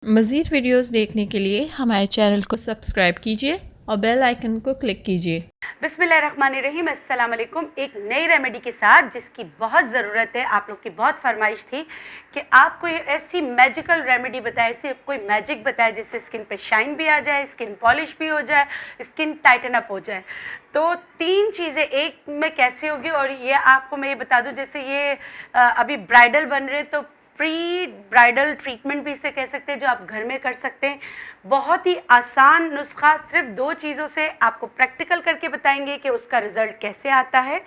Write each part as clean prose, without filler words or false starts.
मज़ीद वीडियोस देखने के लिए हमारे चैनल को सब्सक्राइब कीजिए और बेल आइकन को क्लिक कीजिए। बिस्मिल्लाहिर्रहमानिर्रहीम, अस्सलाम वालेकुम। एक नई रेमेडी के साथ जिसकी बहुत ज़रूरत है, आप लोग की बहुत फरमाइश थी कि आप कोई ऐसी मैजिकल रेमेडी बताए, ऐसी कोई मैजिक बताए जिससे स्किन पे शाइन भी आ जाए, स्किन पॉलिश भी हो जाए, स्किन टाइटन अप हो जाए। तो तीन चीज़ें एक में कैसे होगी, और ये आपको मैं ये बता दूं, जैसे ये अभी ब्राइडल बन रहे तो प्री ब्राइडल ट्रीटमेंट भी इसे कह सकते हैं, जो आप घर में कर सकते हैं। बहुत ही आसान नुस्खा, सिर्फ दो चीज़ों से आपको प्रैक्टिकल करके बताएंगे कि उसका रिजल्ट कैसे आता है।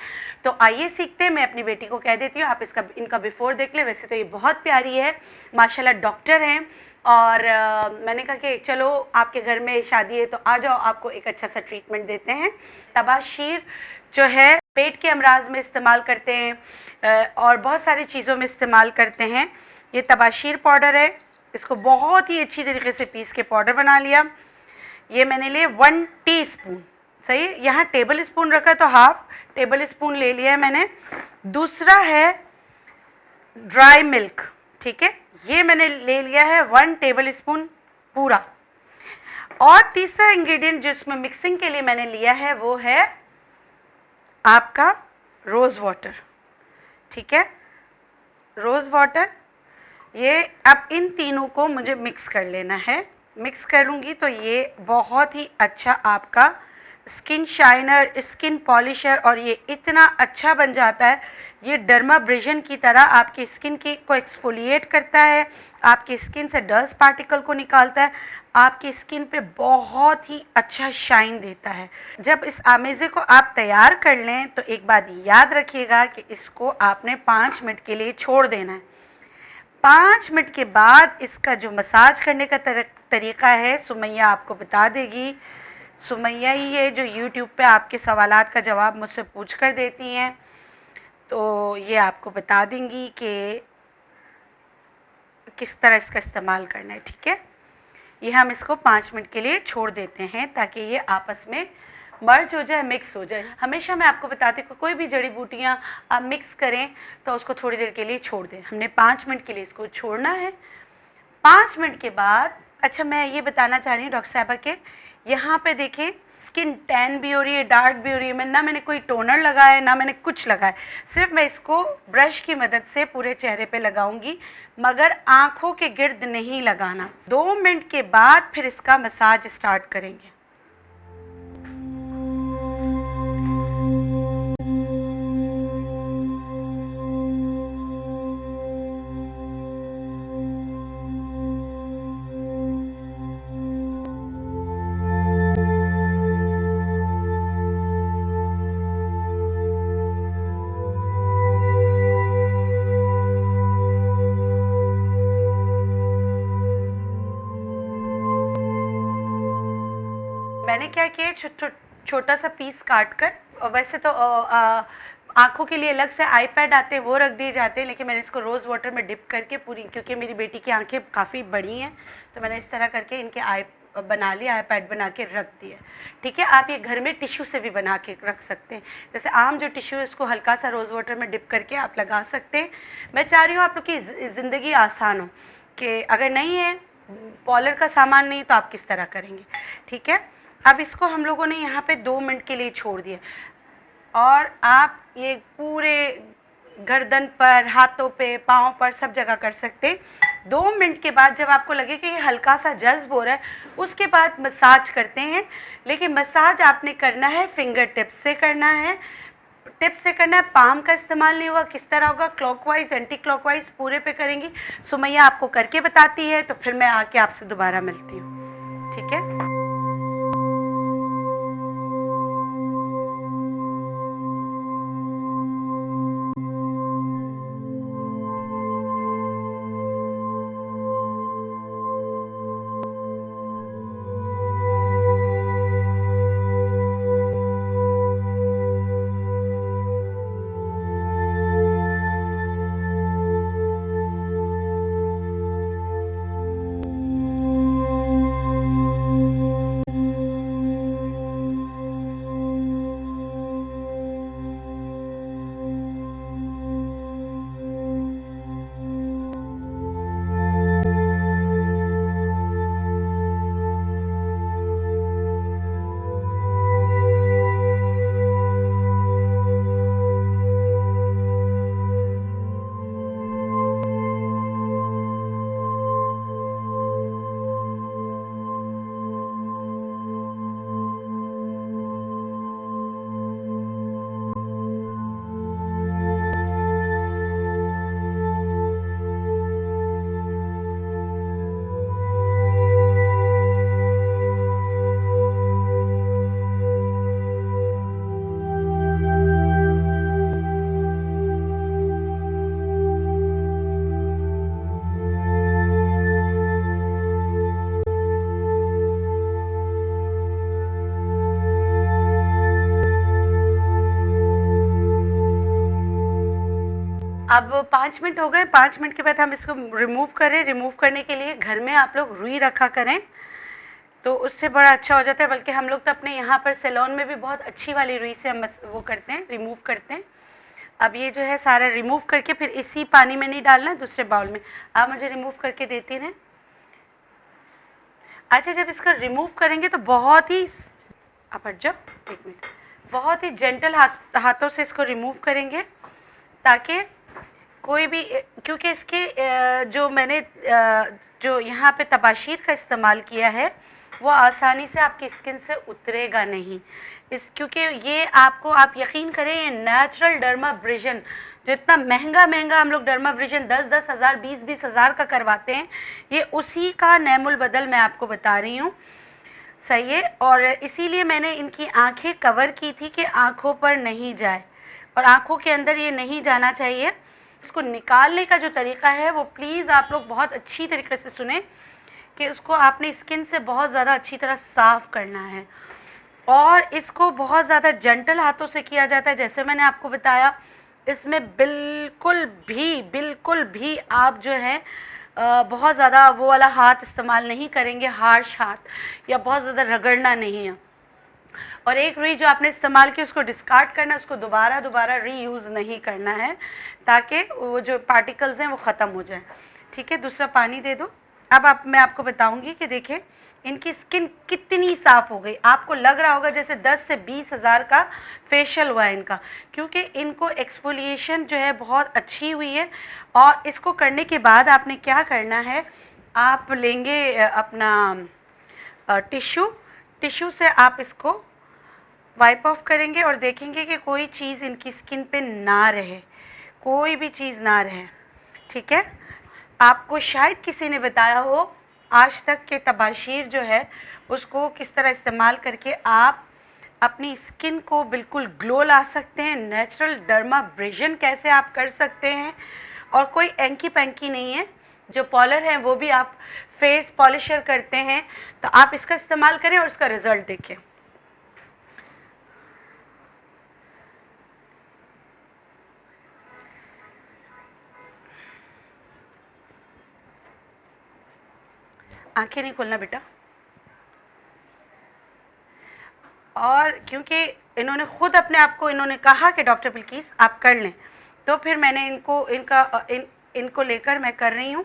तो आइए सीखते हैं। मैं अपनी बेटी को कह देती हूँ आप इनका बिफोर देख लें। वैसे तो ये बहुत प्यारी है, माशाल्लाह डॉक्टर हैं, और मैंने कहा कि चलो आपके घर में शादी है तो आ जाओ, आपको एक अच्छा सा ट्रीटमेंट देते हैं। तबाशीर जो है पेट के अमराज में इस्तेमाल करते हैं और बहुत सारी चीज़ों में इस्तेमाल करते हैं। ये तबाशीर पाउडर है, इसको बहुत ही अच्छी तरीके से पीस के पाउडर बना लिया। ये मैंने लिए 1 टीस्पून, सही, यहाँ टेबल स्पून रखा तो हाफ टेबल स्पून ले लिया है मैंने। दूसरा है ड्राई मिल्क, ठीक है, ये मैंने ले लिया है 1 टेबल स्पून पूरा। और तीसरा इंग्रेडिएंट जो इसमें मिक्सिंग के लिए मैंने लिया है वो है आपका रोज़ वाटर, ठीक है, रोज़ वाटर। ये अब इन तीनों को मुझे मिक्स कर लेना है। मिक्स करूँगी तो ये बहुत ही अच्छा आपका स्किन शाइनर, स्किन पॉलिशर, और ये इतना अच्छा बन जाता है। ये डर्माब्रेजन की तरह आपकी स्किन की को एक्सफोलिएट करता है, आपकी स्किन से डस्ट पार्टिकल को निकालता है, आपकी स्किन पे बहुत ही अच्छा शाइन देता है। जब इस आमेज़े को आप तैयार कर लें तो एक बात याद रखिएगा कि इसको आपने 5 मिनट के लिए छोड़ देना है। 5 मिनट के बाद इसका जो मसाज करने का तरीका है सुमैया आपको बता देगी। सुमैया ही है जो यूट्यूब पे आपके सवालात का जवाब मुझसे पूछ कर देती हैं, तो ये आपको बता देंगी कि किस तरह इसका इस्तेमाल करना है, ठीक है। ये हम इसको 5 मिनट के लिए छोड़ देते हैं ताकि ये आपस में मर्ज हो जाए, मिक्स हो जाए। हमेशा मैं आपको बताती हूँ कोई भी जड़ी बूटियाँ आप मिक्स करें तो उसको थोड़ी देर के लिए छोड़ दें। हमने 5 मिनट के लिए इसको छोड़ना है। 5 मिनट के बाद, अच्छा मैं ये बताना चाह रही हूँ डॉक्टर साहबा के यहाँ पे देखें स्किन टैन भी हो रही है, डार्क भी हो रही है। ना मैंने कोई टोनर लगाया है, ना मैंने कुछ लगाया, सिर्फ मैं इसको ब्रश की मदद से पूरे चेहरे पे लगाऊंगी, मगर आँखों के गिर्द नहीं लगाना। 2 मिनट के बाद फिर इसका मसाज स्टार्ट करेंगे। मैंने क्या किया, छोटा सा पीस काट कर, वैसे तो आँखों के लिए अलग से आईपैड आते हैं वो रख दिए जाते हैं, लेकिन मैंने इसको रोज़ वाटर में डिप करके पूरी, क्योंकि मेरी बेटी की आंखें काफ़ी बड़ी हैं तो मैंने इस तरह करके इनके आई बना लिया, आईपैड बना के रख दिया, ठीक है। आप ये घर में टिश्यू से भी बना के रख सकते हैं, जैसे आम जो टिश्यू है उसको हल्का सा रोज़ वाटर में डिप करके आप लगा सकते हैं। मैं चाह रही हूँ आप लोग की ज़िंदगी आसान हो, कि अगर नहीं है पॉलर का सामान नहीं तो आप किस तरह करेंगे, ठीक है। अब इसको हम लोगों ने यहाँ पे 2 मिनट के लिए छोड़ दिया, और आप ये पूरे गर्दन पर, हाथों पे, पाँव पर, सब जगह कर सकते हैं। 2 मिनट के बाद जब आपको लगे कि ये हल्का सा जज्ब हो रहा है, उसके बाद मसाज करते हैं। लेकिन मसाज आपने करना है फिंगर टिप्स से करना है, टिप्स से करना है, पाम का इस्तेमाल नहीं होगा। किस तरह होगा, क्लॉकवाइज एंटी क्लॉकवाइज पूरे पे करेंगी। सुमैया आपको करके बताती है तो फिर मैं आके आपसे दोबारा मिलती हूँ, ठीक है। अब 5 मिनट हो गए, 5 मिनट के बाद हम इसको रिमूव करें। रिमूव करने के लिए घर में आप लोग रुई रखा करें, तो उससे बड़ा अच्छा हो जाता है। बल्कि हम लोग तो अपने यहाँ पर सैलून में भी बहुत अच्छी वाली रुई से हम वो करते हैं, रिमूव करते हैं। अब ये जो है सारा रिमूव करके फिर इसी पानी में नहीं डालना है, दूसरे बाउल में आप मुझे रिमूव करके देती रहें। अच्छा, जब इसका रिमूव करेंगे तो बहुत ही, आप हट जाओ 1 मिनट, बहुत ही जेंटल हाथों से इसको रिमूव करेंगे, ताकि कोई भी, क्योंकि इसके जो मैंने जो यहाँ पे तबाशीर का इस्तेमाल किया है वो आसानी से आपकी स्किन से उतरेगा नहीं। क्योंकि ये आपको, आप यकीन करें, ये नेचुरल डर्माब्रेजन, जो इतना महंगा हम लोग डर्माब्रेजन 10-10 हज़ार 20-20 हज़ार का करवाते हैं, ये उसी का नैमुल बदल मैं आपको बता रही हूँ। सही है। और इसीलिए मैंने इनकी आंखें कवर की थी कि आंखों पर नहीं जाए, और आंखों के अंदर ये नहीं जाना चाहिए। इसको निकालने का जो तरीका है वो प्लीज़ आप लोग बहुत अच्छी तरीके से सुने, कि उसको आपने स्किन से बहुत ज़्यादा अच्छी तरह साफ़ करना है, और इसको बहुत ज़्यादा जेंटल हाथों से किया जाता है। जैसे मैंने आपको बताया, इसमें बिल्कुल भी आप जो है बहुत ज़्यादा वो वाला हाथ इस्तेमाल नहीं करेंगे, हार्श हाथ, या बहुत ज़्यादा रगड़ना नहीं है। और एक रुई जो आपने इस्तेमाल की उसको डिस्कार्ड करना है, उसको दोबारा रीयूज़ नहीं करना है, ताकि वो जो पार्टिकल्स हैं वो ख़त्म हो जाए। ठीक है, दूसरा पानी दे दो। अब मैं आपको बताऊंगी कि देखें इनकी स्किन कितनी साफ़ हो गई। आपको लग रहा होगा जैसे 10 से 20 हज़ार का फेशियल हुआ है इनका, क्योंकि इनको एक्सफोलिएशन जो है बहुत अच्छी हुई है। और इसको करने के बाद आपने क्या करना है, आप लेंगे अपना टिश्यू से आप इसको वाइप ऑफ करेंगे, और देखेंगे कि कोई चीज़ इनकी स्किन पे ना रहे, कोई भी चीज़ ना रहे। ठीक है, आपको शायद किसी ने बताया हो आज तक के तबाशीर जो है उसको किस तरह इस्तेमाल करके आप अपनी स्किन को बिल्कुल ग्लो ला सकते हैं, नेचुरल डर्माब्रेजन कैसे आप कर सकते हैं। और कोई एंकी पैंकी नहीं है। जो पॉलर हैं वो भी आप फेस पॉलिशर करते हैं, तो आप इसका इस्तेमाल करें और इसका रिज़ल्ट देखें। आंखें नहीं खोलना बेटा। और क्योंकि इन्होंने खुद अपने आप को इन्होंने कहा कि डॉक्टर बिल्किस आप कर लें, तो फिर मैंने इनको लेकर मैं कर रही हूँ।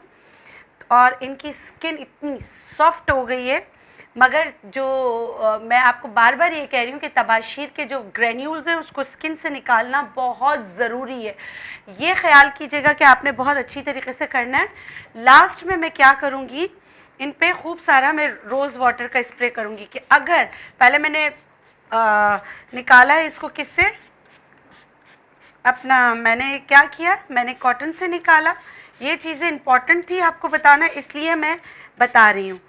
और इनकी स्किन इतनी सॉफ्ट हो गई है। मगर जो मैं आपको बार बार ये कह रही हूँ कि तबाशीर के जो ग्रेन्यूल्स हैं उसको स्किन से निकालना बहुत ज़रूरी है। ये ख्याल कीजिएगा कि आपने बहुत अच्छी तरीके से करना है। लास्ट में मैं क्या करूँगी, इन पे खूब सारा मैं रोज़ वाटर का स्प्रे करूँगी। कि अगर पहले मैंने निकाला है इसको किससे, मैंने क्या किया, मैंने कॉटन से निकाला। ये चीज़ें इंपॉर्टेंट थी आपको बताना, इसलिए मैं बता रही हूँ।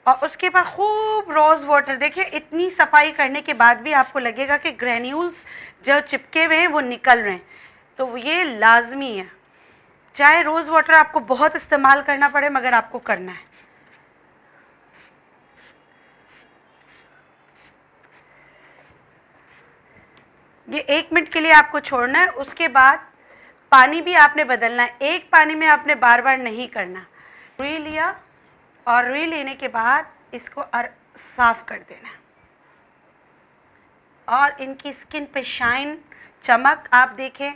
और उसके बाद खूब रोज़ वाटर, देखिए इतनी सफाई करने के बाद भी आपको लगेगा कि ग्रेन्यूल्स जो चिपके हुए हैं वो निकल रहे हैं, तो ये लाजमी है। चाहे रोज़ वाटर आपको बहुत इस्तेमाल करना पड़े, मगर आपको करना है। ये 1 मिनट के लिए आपको छोड़ना है। उसके बाद पानी भी आपने बदलना है, एक पानी में आपने बार बार नहीं करना। रुई लिया, और रुई लेने के बाद इसको साफ़ कर देना, और इनकी स्किन पे शाइन, चमक आप देखें।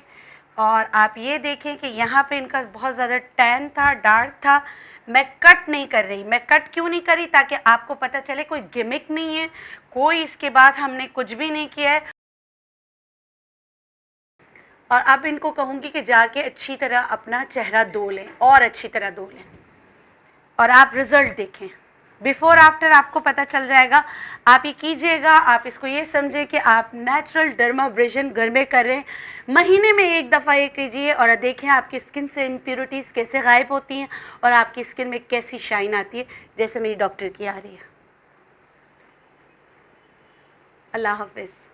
और आप ये देखें कि यहाँ पे इनका बहुत ज़्यादा टैन था, डार्क था। मैं कट नहीं कर रही। मैं कट क्यों नहीं करी, ताकि आपको पता चले कोई गिमिक नहीं है, कोई इसके बाद हमने कुछ भी नहीं किया है। और अब इनको कहूँगी कि जाके अच्छी तरह अपना चेहरा धो लें, और अच्छी तरह धो लें, और आप रिज़ल्ट देखें। बिफ़ोर आफ्टर आपको पता चल जाएगा। आप ये कीजिएगा, आप इसको ये समझें कि आप नेचुरल डर्माब्रेजन घर में कर रहे हैं। महीने में 1 दफ़ा ये कीजिए, और देखें आपकी स्किन से इम्प्योरिटीज़ कैसे गायब होती हैं, और आपकी स्किन में कैसी शाइन आती है, जैसे मेरी डॉक्टर की आ रही है। अल्लाह हाफ़िज़।